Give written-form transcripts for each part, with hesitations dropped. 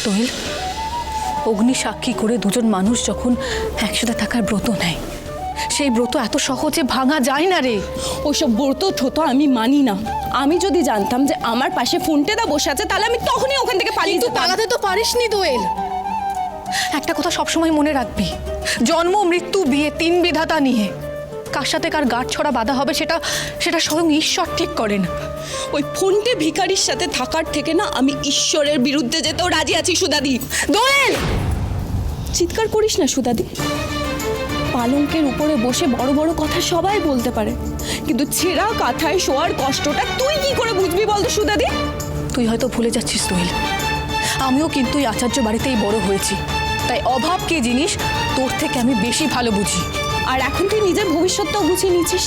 দোয়েল, অগ্নি সাক্ষী করে দুজন মানুষ যখন একসাথে থাকার ব্রত নেয়, সেই ব্রত এত সহজে ভাঙা যায় না রে। ওইসব ব্রত ঠোঁটো আমি মানি না। আমি যদি জানতাম যে আমার পাশে ফোনটেদা বসে আছে, তাহলে আমি তখনই ওখান থেকে পালিয়ে যেতাম। পালাতে তো পারিসনি দোয়েল। একটা কথা সবসময় মনে রাখবি, জন্ম মৃত্যু বিয়ে তিন বিধাতা নিয়ে কার সাথে কার গাঁট ছড়া বাঁধা হবে সেটা সেটা স্বয়ং ঈশ্বর ঠিক করেন। ওই ফোনটে ভিখারির সাথে থাকার থেকে না আমি ঈশ্বরের বিরুদ্ধে যেতেও রাজি আছি সুদাদি। দোয়েল, চিৎকার করিস না সুদাদি। পালঙ্কের উপরে বসে বড় বড় কথা সবাই বলতে পারে, কিন্তু ছেঁড়া কাঁথায় শোয়ার কষ্টটা তুই কি করে বুঝবি বলতো সুদাদি? তুই হয়তো ভুলে যাচ্ছিস দোয়েল, আমিও কিন্তু এই আচার্য বাড়িতেই বড় হয়েছি, তাই অভাব কি জিনিস তোর থেকে আমি বেশি ভালো বুঝি। আর এখন তুই নিজের ভবিষ্যৎটাও গুছিয়ে নিচ্ছিস,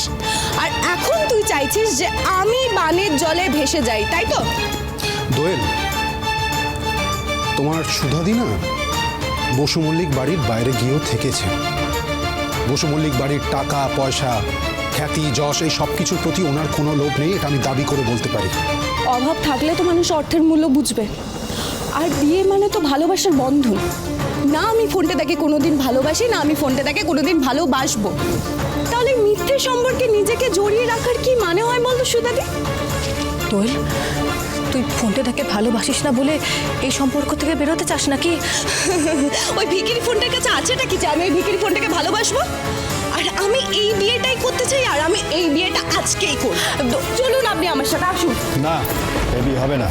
আর এখন তুই চাইছিস যে আমি বানের জলে ভেসে যাই, তাই তো? দোয়েল, তোমার সুধাদি না বসু মল্লিক বাড়ির বাইরে গিয়েও থেকেছে। বসু মল্লিক বাড়ির টাকা পয়সা, খ্যাতি, যশ, এই সব কিছুর প্রতি ওনার কোনো লোভ নেই, এটা আমি দাবি করে বলতে পারি। অভাব থাকলে তো মানুষ অর্থের মূল্য বুঝবে। আর বিয়ে মানে তো ভালোবাসার বন্ধন। না আমি ফোনটেদাকে কোনোদিন ভালোবাসি, না আমি ফোনটেদাকে কোনোদিন ভালোবাসবো। তাহলে মিথ্যে সম্পর্কে নিজেকে জড়িয়ে রাখার কি মানে হয় বলতো সুদাদি? দোয়েল, তুই ফোনটেদাকে ভালোবাসিস না বলে এই সম্পর্ক থেকে বেরোতে চাস নাকি? ওই ভিকিরি ফোনটার কাছে আছেটা কি যে আমি ওই ভিকিরি ফোনটাকে ভালোবাসবো? আর আমি এই বিয়েটাই করতে চাই, আর আমি এই বিয়েটা আজকেই করব। চলুন আপনি আমার সাথে আসুন। না, এ বিয়ে হবে না।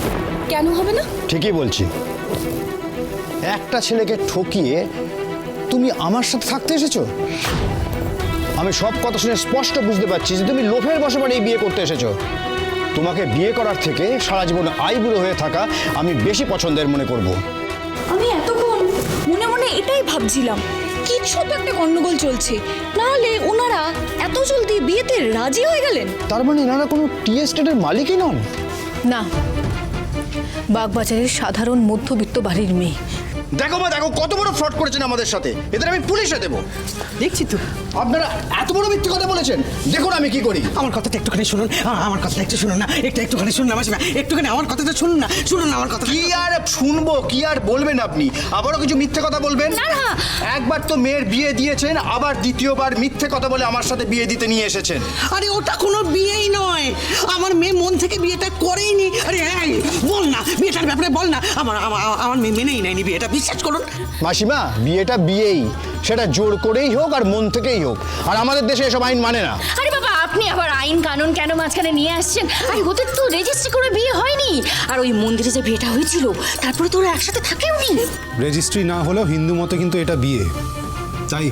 কেন হবে না? ঠিকই বলছি। একটা ছেলেকে ঠকিয়ে তুমি আমার সাথে থাকতে এসেছো। আমি সব কথা শুনে স্পষ্ট বুঝতে পারছি যে তুমি লোভের বশে এই বিয়ে করতে এসেছো। তোমাকে বিয়ে করার থেকে সারা জীবন আইবুড়ো হয়ে থাকা আমি বেশি পছন্দের মনে করব। আমি এতক্ষণ মনে মনে এটাই ভাবছিলাম, কিছু তো একটা গন্ডগোল চলছে, নাহলে ওনারা এত জলদি বিয়েতে রাজি হয়ে গেলেন। তার মানে এনারা কোনো টি এস্টেটের মালিকই নন? না, বাগবাজারের সাধারণ মধ্যবিত্ত বাড়ির মেয়ে। দেখো মা, দেখো কত বড় ফ্রড করেছেন আমাদের সাথে। এদের আমি পুলিশে দেবো। দেখছি তো আপনারা এত বড় মিথ্যে কথা বলেছেন। দেখুন আমি কি করি। আমার কথাটা একটুখানি শুনুন, আমার কথাটা একটু শুনুন না, একটুখানি শুনুন না মাসিমা, একটুখানি আমার কথাটা শুনুন না, শুনুন না আমার কথা। কি আর শুনবো, কি আর বলবেন আপনি? আবারও কিছু মিথ্যে কথা বলবেন? না। একবার তো মেয়ের বিয়ে দিয়েছেন, আবার দ্বিতীয়বার মিথ্যে কথা বলে আমার সাথে বিয়ে দিতে নিয়ে এসেছেন। আরে ওটা কোনো বিয়েই নয়, আমার মেয়ে মন থেকে বিয়েটা করেইনি। আরে এই বল না, বিয়েটার ব্যাপারে বল না। আমার মেয়ে মেনেই নেয়নি বিয়েটা, বিশ্বাস করুন। মাসিমা, বিয়েটা বিয়েই, সেটা জোর করেই হোক আর মন থেকেই হোক। আর আমাদের দেশে এসব আইন মানে না। আরে বাবা, আপনি আবার আইন কানুন কেন মাঝখানে নিয়ে আসছেন? আরে ওদের তো রেজিস্ট্রি করে বিয়ে হয়নি, আর ওই মন্দিরে যে বিয়েটা হয়েছিল তারপরে তো ওরা একসাথে থাকেও নি। রেজিস্ট্রি না হলেও হিন্দু মতে কিন্তু এটা বিয়ে, তাই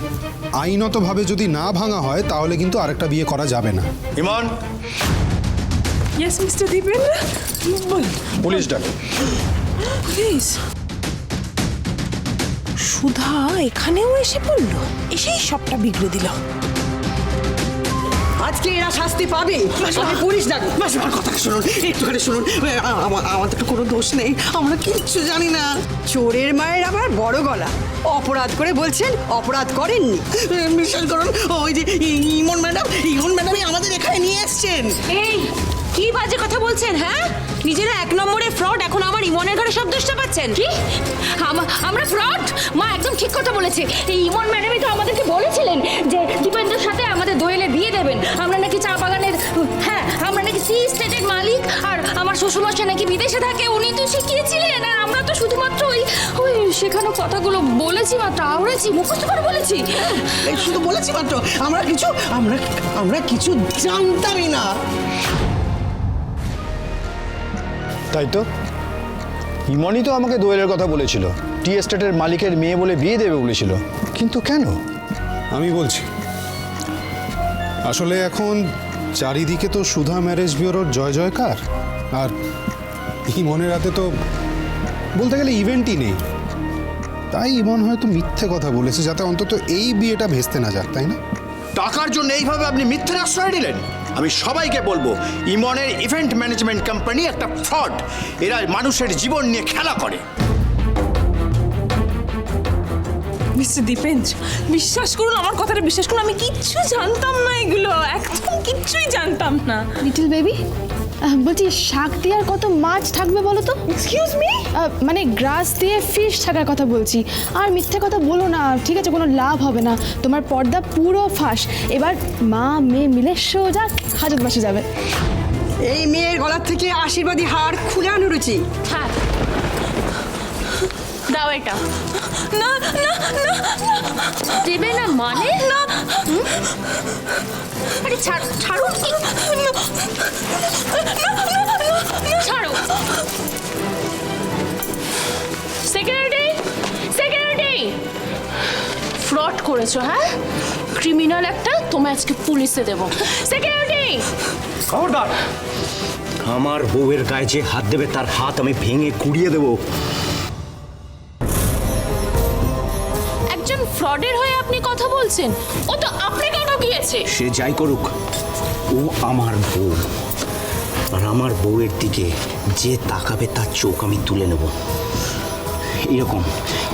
আইনতভাবে যদি না ভাঙা হয় তাহলে কিন্তু আরেকটা বিয়ে করা যাবে না। ইমন, ইয়েস মিস্টার দীপেন্দ্র, বল। পুলিশ ডাক। প্লিজ। সুধা এখানেও এসে পড়লো, এসেই সবটা বিগড়ে দিল। আজকে এরা শাস্তি পাবে। আমি পুলিশ ডাক। মাসিমার কথাটা শুনুন, একটুখানি শুনুন। আমাদের তো কোনো দোষ নেই, আমরা কিচ্ছু জানি না। চোরের মায়ের আবার বড় গলা, অপরাধ করে বলছেন অপরাধ করেননি। বিশ্বাস করুন, ওই যে ইমন ম্যাডামই আমাদের এখানে নিয়ে এসছেন। এই কি বাজে কথা বলছেন? হ্যাঁ, নিজেরা এক নম্বরে ফ্রড, এখন আমার ইমনের ঘরে সব দোষটা পাচ্ছেন কি? আমরা ফ্রড? মা একদম ঠিক কথা বলেছে। এই ইমন ম্যাডামই তো আমাদেরকে বলেছিলেন যে দীপেন্দ্রের সাথে আমাদের দোয়েলের বিয়ে দেবেন। আমরা নাকি চা বাগানের, হ্যাঁ আমরা নাকি সি স্টেটের মালিক, আর আমার শ্বশুরমশাই নাকি বিদেশে থাকে, উনি তো শিখিয়েছিলেন। আর আমরা তো শুধুমাত্র ওই শেখানো কথাগুলো বলেছি, মাত্র আওড়েছি, মুখস্থ করে বলেছি। শুধু বলেছি মাত্র, আমরা কিছু জানতামই না। তাই তো, ইমনই তো আমাকে দোয়েলের কথা বলেছিল, টি এস্টেটের মালিকের মেয়ে বলে বিয়ে দেবে বলেছিল। কিন্তু কেন? আমি বলছি, আসলে এখন চারিদিকে তো সুধা ম্যারেজ ব্যুরোর জয় জয়কার, আর ইমনের হাতে তো বলতে গেলে ইভেন্টই নেই। তাই ইমন হয়তো মিথ্যে কথা বলেছে যাতে অন্তত এই বিয়েটা ভেস্তে না যাক, তাই না? টাকার জন্য এইভাবে আপনি মিথ্যের আশ্রয় দিলেন? আমি সবাইকে বলবো, ইমনের ইভেন্ট ম্যানেজমেন্ট কোম্পানি একটা ফ্রড। এরা মানুষের জীবন নিয়ে খেলা করে। মিস্টার দীপেন্দ্র, বিশ্বাস করুন, আমার কথাটা বিশ্বাস করুন, আমি কিচ্ছু জানতাম না, এগুলো একদম কিচ্ছুই জানতাম না। লিটল বেবি, বলছি শাক দিয়ে আর কত মাছ থাকবে বলো তো? এক্সকিউজ মি, মানে গ্রাস দিয়ে ফিশ থাকার কথা বলছি। আর মিথ্যে কথা বলো না, ঠিক আছে? কোনো লাভ হবে না, তোমার পর্দা পুরো ফাঁস। এবার মা মেয়ে মিলে সোজা হাজত বাসে যাবে। এই মেয়ের গলার থেকে আশীর্বাদী হার খুলে আনো রুচি। হ্যাঁ, দাও এটা। না না না দেবে না মানে? না, আরে ছাড়ো, ছাড়ো। সিকিউরিটি, সিকিউরিটি, ফ্রড করেছো, হ্যাঁ? ক্রিমিনাল একটা, তোমায় আজকে পুলিশে দেবো। সিকিউরিটি, খবরদার! আমার বউয়ের গায়ে যে হাত দেবে তার হাত আমি ভেঙে কুড়িয়ে দেবো। একজন ফ্রডের হয়ে আপনি কথা বলছেন? ও তো আপনাকে ঠকিয়েছে। সে যাই করুক, ও আমার বউ, আর আমার বউয়ের দিকে যে তাকাবে তার চোখ আমি তুলে নেব।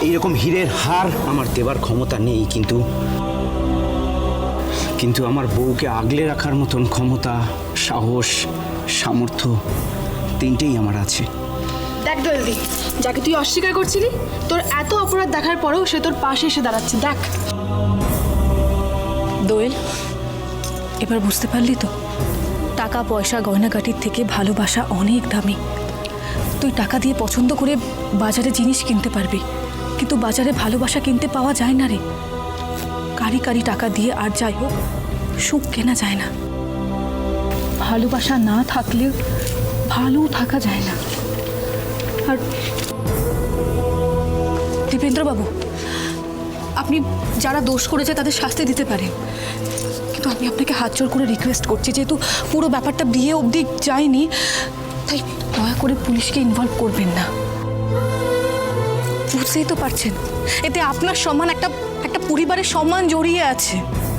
এইরকম হীরের হার আমার দেবার ক্ষমতা নেই, কিন্তু আমার বউকে আগলে রাখার মতন ক্ষমতা, সাহস, সামর্থ্য তিনটেই আমার আছে। দেখ দোয়েলদি, যাকে তুই অস্বীকার করছিলি, তোর এত অপরাধ দেখার পরেও সে তোর পাশে এসে দাঁড়াচ্ছে। দেখ দোয়েল, এবার বুঝতে পারলি তো? টাকা পয়সা গয়নাগাটির থেকে ভালোবাসা অনেক দামি। তুই টাকা দিয়ে পছন্দ করে বাজারে জিনিস কিনতে পারবি, কিন্তু বাজারে ভালোবাসা কিনতে পাওয়া যায় না রে। কারি কারি টাকা দিয়ে আর যাই হোক সুখ কেনা যায় না। ভালোবাসা না থাকলে ভালো থাকা যায় না। আর দীপেন্দ্রবাবু, আপনি যারা দোষ করেছে তাদের শাস্তি দিতে পারেন, কিন্তু আমি আপনাকে হাত জোর করে রিকোয়েস্ট করছি, যেহেতু পুরো ব্যাপারটা বিয়ে অবধি যায়নি, তাই দয়া করে পুলিশকে ইনভলভ করবেন না। বুঝতেই তো পারছেন, এতে আপনার সম্মান, একটা পরিবারের সম্মান জড়িয়ে আছে।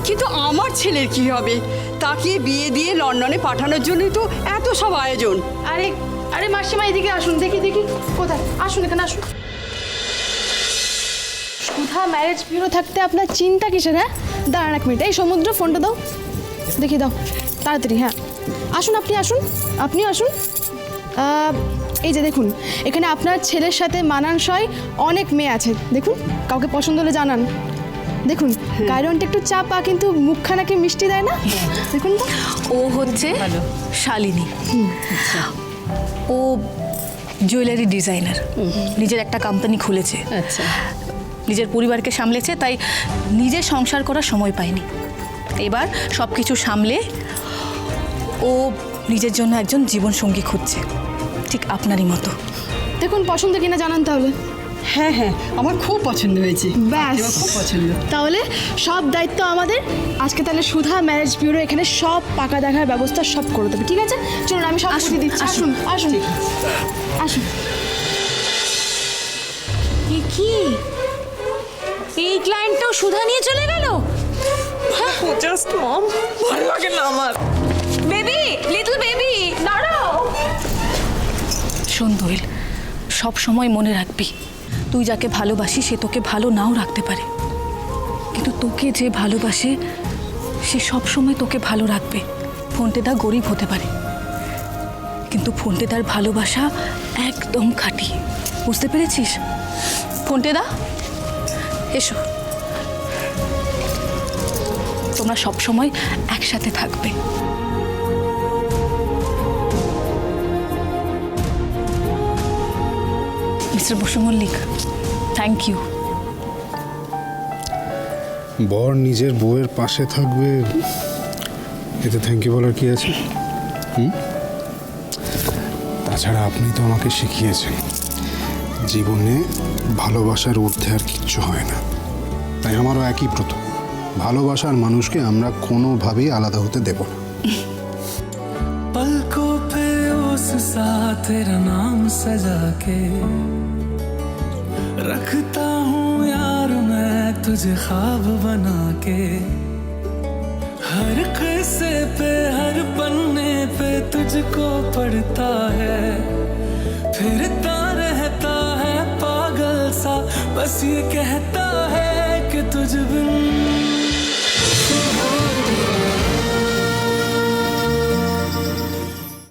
কিন্তু আমার ছেলের কি হবে? তাকে বিয়ে দিয়ে লন্ডনে পাঠানোর জন্যই তো এত সব আয়োজন। আরে আরে মাসিমা, এদিকে আসুন। দেখি কোথায়? আসুন, এখানে আসুন। সুধা ম্যারেজ ব্যুরো থাকতে আপনার চিন্তা কিসের? হ্যাঁ, দাঁড়ান এক মিনিট। এই সমুদ্র, ফোনটা দাও, দেখি দাও তাড়াতাড়ি। হ্যাঁ আসুন, আপনি আসুন। এই যে দেখুন, এখানে আপনার ছেলের সাথে মানানসই অনেক মেয়ে আছে। দেখুন, কাউকে পছন্দ হলে জানান। দেখুন, গায়রনটা একটু চাপা, কিন্তু মুখখানাকে মিষ্টি দেয় না? দেখুন তো। ও হচ্ছে শালিনী। ও জুয়েলারি ডিজাইনার, নিজের একটা কোম্পানি খুলেছে। আচ্ছা, নিজের পরিবারকে সামলেছে, তাই নিজে সংসার করার সময় পায়নি। এবার সব কিছু সামলে ও নিজের জন্য একজন জীবনসঙ্গী খুঁজছে, ঠিক আপনারই মতো। দেখুন, পছন্দ কিনা জানান তাহলে। হ্যাঁ হ্যাঁ, আমার খুব পছন্দ হয়েছে। ব্যাস, আমার খুব পছন্দ। তাহলে সব দায়িত্ব আমাদের। আজকে তাহলে সুধা ম্যারেজ ব্যুরো এখানে সব পাকা দেখার ব্যবস্থা সব করে দেবে, ঠিক আছে? চলুন, আমি সব বুঝিয়ে দিচ্ছি। আসুন আসুন আসুন। কি এই ক্লায়েন্টটাও সুধা নিয়ে চলে গেল? জাস্ট মম, ভালো লাগে না আমার। বেবি, লিটল বেবি, দাঁড়াও। শোন দোয়েল, সব সময় মনে রাখবি, তুই যাকে ভালোবাসিস সে তোকে ভালো নাও রাখতে পারে, কিন্তু তোকে যে ভালোবাসে সে সব সময় তোকে ভালো রাখবে। ফোনটেদা গরিব হতে পারে, কিন্তু ফোনটেদার ভালোবাসা একদম খাঁটি। বুঝতে পেরেছিস? ফোনটেদা, এসো। তোমরা সব সময় একসাথে থাকবে। Mister Basu Mallick, thank you. বর নিজের বউয়ের পাশে থাকবে, এতে থ্যাংক ইউ বলার কি আছে? তাছাড়া আপনি তো আমাকে শিখিয়েছেন জীবনে ভালোবাসার ঊর্ধ্বে আর কিচ্ছু হয় না। তাই আমারও একই ব্রত, ভালোবাসার মানুষকে আমরা কোনোভাবেই আলাদা হতে দেব না। पलकों पे उस सा तेरा नाम सजा के रखता हूँ यार मैं तुझे ख्वाब बना के, हर किस्से पे हर पन्ने पे तुझको पढ़ता है, फिरता रहता है पागल सा, बस ये कहता है कि तुझ बिन